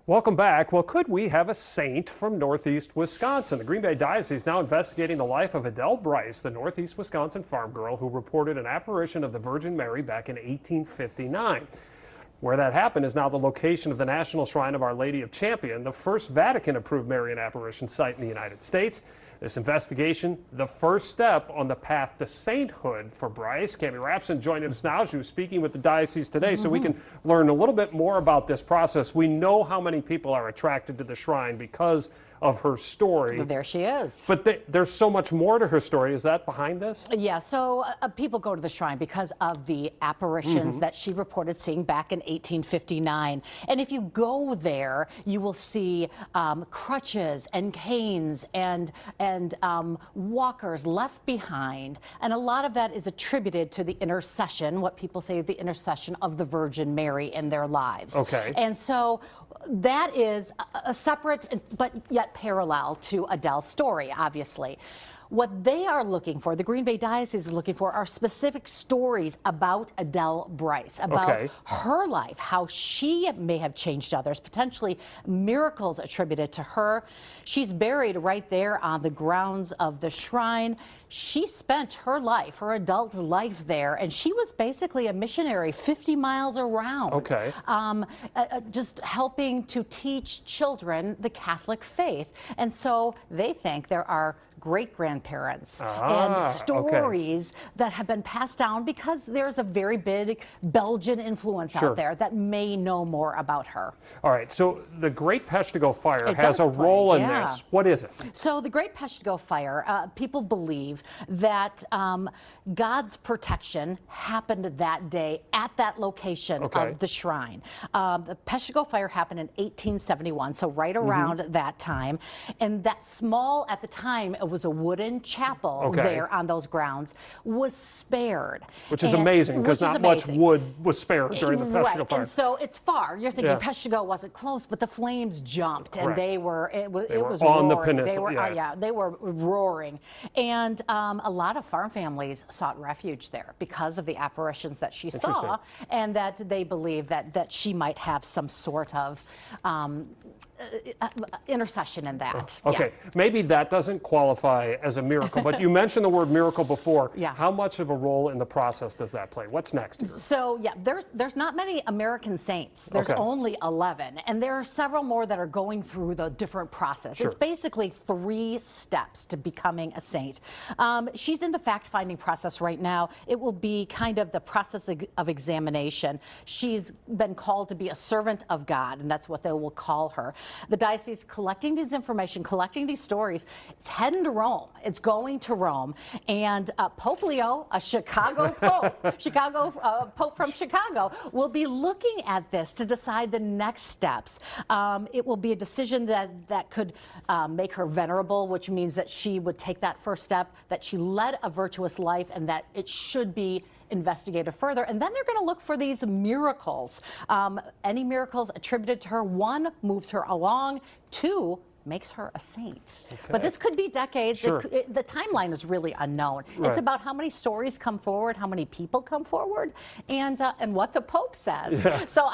Welcome back. Well, could we have a saint from Northeast Wisconsin? The Green Bay Diocese now investigating the life of Adele Brice, the Northeast Wisconsin farm girl who reported an apparition of the Virgin Mary back in 1859. Where that happened is now the location of the National Shrine of Our Lady of Champion, the first Vatican-approved Marian apparition site in the United States. This investigation, the first step on the path to sainthood for Brice. Cami Rapson joining us now. She was speaking with the diocese today, so we can learn a little bit more about this process. We know how many people are attracted to the shrine because of her story. Well, there she is. But there's so much more to her story. Is that behind this? Yeah, so people go to the shrine because of the apparitions that she reported seeing back in 1859. And if you go there, you will see crutches and canes and walkers left behind. And a lot of that is attributed to the intercession, what people say the intercession of the Virgin Mary in their lives. Okay. And so that is a separate but yet parallel to Adele's story, obviously. What they are looking for, the Green Bay Diocese is looking for, are specific stories about Adele Brice, about her life, how she may have changed others, potentially miracles attributed to her. She's buried right there on the grounds of the shrine. She spent her life, her adult life there, and she was basically a missionary 50 miles around. Okay. Just helping to teach children the Catholic faith. And so they think there are great-grandparents and stories that have been passed down because there's a very big Belgian influence out there that may know more about her. All right, so the Great Peshtigo Fire has a role in this. What is it? So the Great Peshtigo Fire, people believe that God's protection happened that day at that location of the shrine. The Peshtigo Fire happened in 1871, so right around that time. And that small, at the time, it was a wooden chapel there on those grounds, was spared. Which is amazing, because not much wood was spared during the Peshtigo Fire. And so it's far. You're thinking Peshtigo wasn't close, but the flames jumped, and it was on roaring. The peninsula. They were roaring. And a lot of farm families sought refuge there because of the apparitions that she saw, and that they believe that she might have some sort of intercession in that. Okay, maybe that doesn't qualify as a miracle, but you mentioned the word miracle before. How much of a role in the process does that play? What's next? So there's not many American saints. There's only 11, and there are several more that are going through the different process. It's basically 3 steps to becoming a saint. She's in the fact-finding process right now. It will be kind of the process of examination. She's been called to be a servant of God, and that's what they will call her. The diocese collecting this information, collecting these stories. It's heading to Rome. It's going to Rome. And Pope Leo, a Chicago Pope, Pope from Chicago, will be looking at this to decide the next steps. It will be a decision that could make her venerable, which means that she would take that first step, that she led a virtuous life, and that it should be investigated further. And then they're going to look for these miracles. Any miracles attributed to her. 1, moves her along. 2, makes her a saint. But this could be decades. The timeline is really unknown. It's about how many stories come forward, how many people come forward, and what the Pope says. So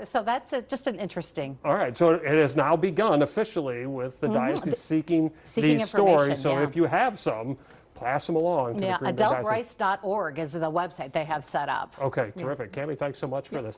so that's just an interesting. All right, so it has now begun officially with the diocese seeking these stories. So if you have some, pass them along to the Green Bay Diocese. AdeleBrice.org is the website they have set up. Okay, terrific. Cami, thanks so much for this.